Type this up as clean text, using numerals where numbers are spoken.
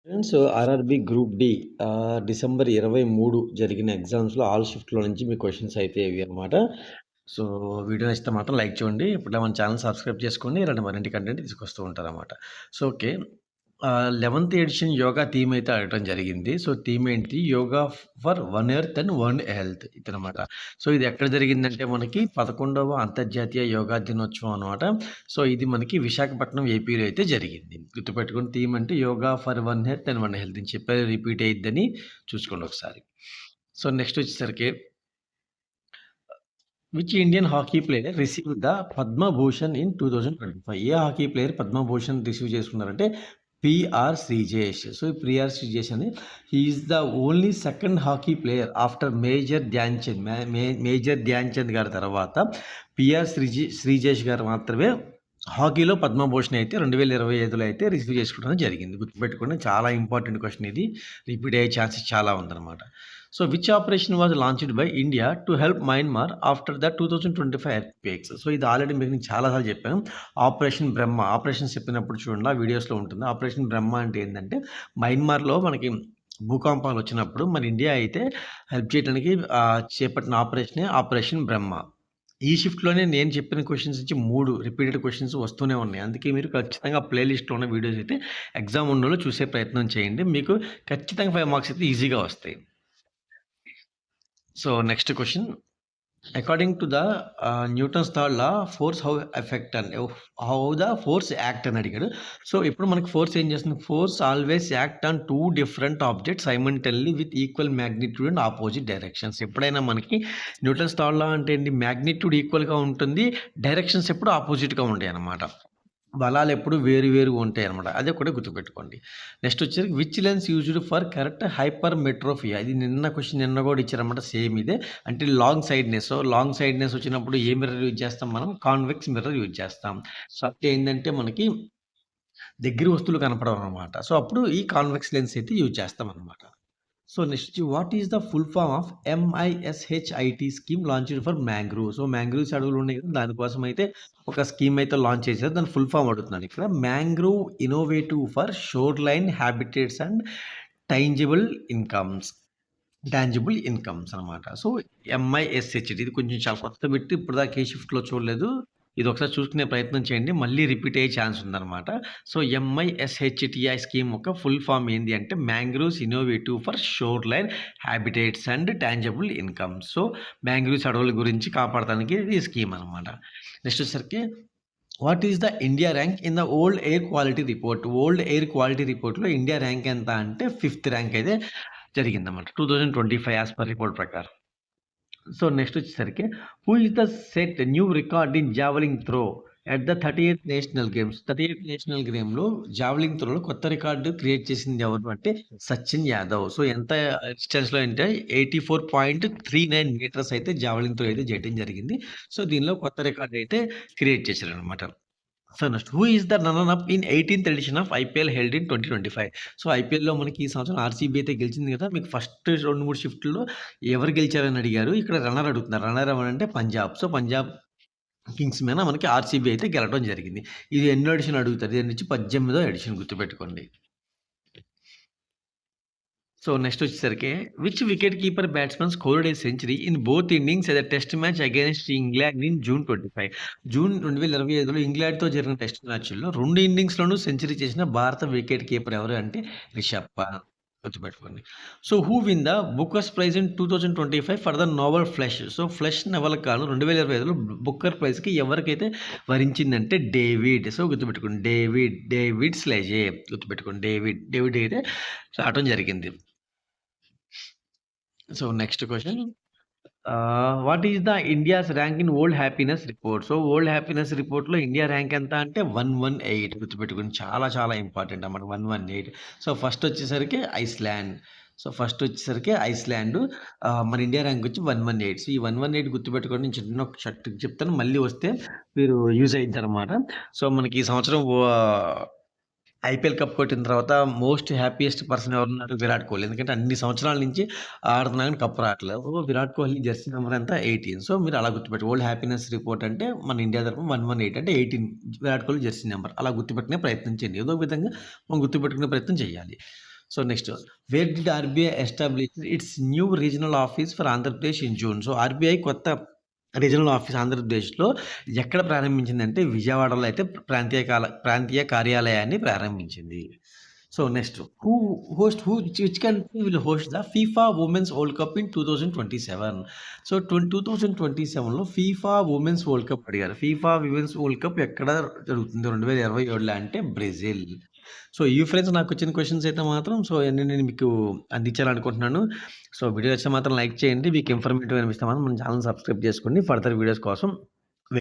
Friends RRB group D December 23 జరిగిన ఎగ్జామ్స్‌లో all షిఫ్ట్‌లో నుంచి మీ క్వెషన్స్ అయితే ఇవి అన్నమాట. సో, వీడియో నచ్చితే మాత్రం లైక్ చేయండి. ఇప్పుడే మన ఛానెల్ సబ్స్క్రైబ్ చేసుకోండి. ఇలాంటి మరిన్ని కంటెంట్ తీసుకొస్తూ ఉంటారన్నమాట. So, okay. 11థ్ ఎడిషన్ యోగా థీమ్ అయితే అడగటం జరిగింది. సో, థీమ్ ఏంటి? Yoga for one earth and one health ఇదనమాట. సో, ఇది ఎక్కడ జరిగిందంటే మనకి 11వ అంతర్జాతీయ యోగా దినోత్సవం అనమాట. సో, ఇది మనకి విశాఖపట్నం ఏపీలో అయితే జరిగింది. గుర్తుపెట్టుకోండి, థీమ్ అంటే yoga for one earth and one health అని చెప్పారు, రిపీట్ అయ్యిద్దని చూసుకోండి ఒకసారి. సో, నెక్స్ట్ వచ్చేసరికి which Indian hockey player received the Padma Bhushan in 2025? A hockey player Padma Bhushan receive చేసుకున్నారంటే పిఆర్ శ్రీజేష్. సో, ఈ పిఆర్ శ్రీజేష్ అని he is the only second hockey player after major Dhyan Chand. Major Dhyan Chand గారి తర్వాత పిఆర్ శ్రీజేష్ గారు మాత్రమే హాకీలో పద్మభూషణ్ అయితే 2025లో అయితే రిసీవ్ చేసుకోవడం జరిగింది. గుర్తుపెట్టుకోండి, చాలా ఇంపార్టెంట్ క్వశ్చన్ ఇది. రిపీట్ అయ్యే ఛాన్సెస్ చాలా ఉందన్నమాట. So, which operation was launched by India to help Myanmar after the 2025 earthquakes? So, ఇది ఆల్రెడీ మీకు నేను చాలా సార్లు చెప్పాను. ఆపరేషన్ బ్రహ్మ. ఆపరేషన్స్ చెప్పినప్పుడు చూడండి, ఆ వీడియోస్‌లో ఉంటుంది. ఆపరేషన్ బ్రహ్మ అంటే ఏంటంటే మయన్మార్‌లో మనకి భూకంపాలు వచ్చినప్పుడు మన ఇండియా అయితే హెల్ప్ చేయడానికి చేపట్టిన ఆపరేషనే ఆపరేషన్ బ్రహ్మ. ఈ షిఫ్ట్‌లోనే నేను చెప్పిన క్వెషన్స్ నుంచి 3 రిపీటెడ్ క్వెషన్స్ వస్తూనే ఉన్నాయి. అందుకే మీరు ఖచ్చితంగా ప్లే లిస్ట్‌లో ఉన్న వీడియోస్ అయితే ఎగ్జామ్ ఉన్నోళ్ళు చూసే ప్రయత్నం చేయండి. మీకు ఖచ్చితంగా 5 మార్క్స్ అయితే ఈజీగా వస్తాయి. So, next question. According to the Newton's third law force how the force act అని అడిగాడు. సో, ఇప్పుడు మనకి ఫోర్స్ ఏం చేస్తుంది? Force always act on 2 different objects simultaneously with equal magnitude and opposite directions. ఎప్పుడైనా మనకి న్యూటన్స్ థర్డ్ లా అంటే ఏంటి? మాగ్నిట్యూడ్ ఈక్వల్‌గా ఉంటుంది. డైరెక్షన్స్ ఎప్పుడు ఆపోజిట్‌గా ఉంటాయన్నమాట. బలాలు ఎప్పుడు వేరు వేరుగా ఉంటాయన్నమాట. అది ఒకటి గుర్తుపెట్టుకోండి. నెక్స్ట్ వచ్చేసరికి which lens used for correct hypermetropia? ఇది నిన్న క్వెషన్ నిన్న కూడా ఇచ్చారన్నమాట, సేమ్ ఇదే. అంటే లాంగ్ సైడ్‌నెస్. లాంగ్ సైడ్‌నెస్ వచ్చినప్పుడు ఏ మిర్రర్ యూజ్ చేస్తాం మనం? కాన్వెక్స్ మిర్రర్ యూజ్ చేస్తాం. సో, అంటే ఏంటంటే మనకి దగ్గర వస్తువులు కనపడవన్నమాట. సో, అప్పుడు ఈ కాన్వెక్స్ లెన్స్ అయితే యూజ్ చేస్తామన్నమాట. So, next what is the full form of MISHIT scheme launched for mangrove? So, mangroves అడవులు ఉన్నాయి కదా, దానికోసం అయితే ఒక స్కీమ్ అయితే లాంచ్ చేశారు. దాని ఫుల్ ఫార్మ్ అడుగుతున్నాను ఇక్కడ. Mangrove innovative for sure line habitats and tangible incomes. Tangible incomes అనమాట. సో, MISHIT ఇది కొంచెం చాలా కొత్త బిట్, ఇప్పటిదాకా ఏ షిఫ్ట్‌లో చూడలేదు. ఇది ఒకసారి చూసుకునే ప్రయత్నం చేయండి. మళ్ళీ రిపీట్ అయ్యే ఛాన్స్ ఉందనమాట. సో, MISHTI స్కీమ్ యొక్క ఫుల్ ఫార్మ్ ఏంది అంటే mangroves innovative for sure line habitats and tangible incomes. So, mangroves అడవుల గురించి కాపాడటానికి ఇది స్కీమ్ అనమాట. నెక్స్ట్ వచ్చేసరికి what is the India rank in the world air quality report? World air quality రిపోర్ట్‌లో ఇండియా ర్యాంక్ ఎంత అంటే 5థ్ ర్యాంక్ అయితే జరిగిందన్నమాట 2025 యాస్ పర్ రిపోర్ట్ ప్రకారం. సో, నెక్స్ట్ వచ్చేసరికి who is the set new record in javelin throw at the 38th national games? 38th national గేమ్‌లో javelin త్రోలో కొత్త record create చేసింది ఎవరు అంటే సచిన్ యాదవ్. సో, ఎంత డిస్టెన్స్‌లో అంటే 84.39 మీటర్స్ అయితే జావెలిన్ త్రో అయితే చేయడం జరిగింది. సో, దీనిలో కొత్త రికార్డ్ అయితే క్రియేట్ చేశారనమాట. So, next who is the runner up in 18th edition of IPL held in 2025? So, ఐపీఎల్‌లో మనకి ఈ సంవత్సరం ఆర్‌సీబీ అయితే గెలిచింది కదా. మీకు ఫస్ట్ 2, 3 షిఫ్ట్‌ల్లో ఎవరు గెలిచారని అడిగారు. ఇక్కడ రన్నర్ అడుగుతున్నారు. రన్నర్ ఎవరంటే పంజాబ్. సో, పంజాబ్ కింగ్స్ మీద మనకి ఆర్‌సీబీ అయితే గెలవడం జరిగింది. ఇది ఎన్నో ఎడిషన్ అడుగుతారు. దీని నుంచి 18వ ఎడిషన్ గుర్తుపెట్టుకోండి. సో, నెక్స్ట్ వచ్చేసరికి which wicket keeper batsman scored a century in both innings at the test match against England in June 25? June 2025లో ఇంగ్లాండ్‌తో జరిగిన టెస్ట్ మ్యాచ్‌ల్లో 2 ఇన్నింగ్స్‌లోనూ సెంచరీ చేసిన భారత వికెట్ కీపర్ ఎవరు అంటే రిషబ్ పంత్. గుర్తుపెట్టుకోండి. So, who win the Bookers Prize in 2025 for the novel flesh? So, flesh నవలకు గాను 2025లో బుకర్ ప్రైజ్‌కి ఎవరికైతే వరించిందంటే డేవిడ్. సో, గుర్తుపెట్టుకోండి, డేవిడ్ స్లెజే. గుర్తుపెట్టుకోండి, డేవిడ్ అయితే రావటం జరిగింది. So, next question. What is the India's rank in world happiness report? సో, వరల్డ్ హ్యాపీనెస్ రిపోర్ట్‌లో ఇండియా ర్యాంక్ ఎంత అంటే 118. గుర్తుపెట్టుకోండి, చాలా చాలా ఇంపార్టెంట్ అన్నమాట 118. సో, ఫస్ట్ వచ్చేసరికి ఐస్‌లాండ్. సో, ఫస్ట్ వచ్చేసరికి ఐస్‌లాండ్. మన ఇండియా ర్యాంక్ వచ్చి 118. సో, ఈ 118 గుర్తుపెట్టుకోండి. నేను చిన్న ఒక ట్రిక్ చెప్తాను. మళ్ళీ వస్తే మీరు యూజ్ అయిద్దనమాట. సో, మనకి ఈ సంవత్సరం ఐపీఎల్ కప్ కొట్టిన తర్వాత మోస్ట్ హ్యాపీయెస్ట్ పర్సన్ ఎవరున్నారు? విరాట్ కోహ్లీ. ఎందుకంటే అన్ని సంవత్సరాల నుంచి ఆడుతున్నా గాని కప్ రావట్లేదు. విరాట్ కోహ్లీ జెర్సీ నంబర్ ఎంత? 18. సో, మీరు అలా గుర్తుపెట్టు. వరల్డ్ హ్యాపీనెస్ రిపోర్ట్ అంటే మన ఇండియా తరపున 118 అంటే 18 విరాట్ కోహ్లీ జెర్సీ నంబర్. అలా గుర్తుపెట్టుకునే ప్రయత్నం చేయండి. ఏదో ఒక విధంగా మనం గుర్తుపెట్టుకునే ప్రయత్నం చేయాలి. So next where did RBI establish its new regional office for Andhra Pradesh in June. So RBI కొత్త రీజనల్ ఆఫీస్ ఆంధ్రప్రదేశ్‌లో ఎక్కడ ప్రారంభించిందంటే విజయవాడలో అయితే ప్రాంతీయ కార్యాలయాన్ని ప్రారంభించింది. So next which country will host the FIFA women's World Cup in 2027. So 2027లో ఫీఫా ఉమెన్స్ వరల్డ్ కప్ అడిగారు. ఫీఫా విమెన్స్ వరల్డ్ కప్ ఎక్కడ జరుగుతుంది 2027లో అంటే బ్రెజిల్. సో ఇవి ఫ్రెండ్స్ నాకొచ్చిన క్వెషన్స్ అయితే మాత్రం సో ఇయన్నీ నేను మీకు అందించాలనుకుంటున్నాను. సో వీడియో నచ్చితే మాత్రం లైక్ చేయండి. మీకు ఇన్ఫర్మేటివ్ అనిపిస్తే మాత్రం మన ఛానెల్ సబ్స్క్రైబ్ చేసుకోండి ఫర్దర్ వీడియోస్ కోసం.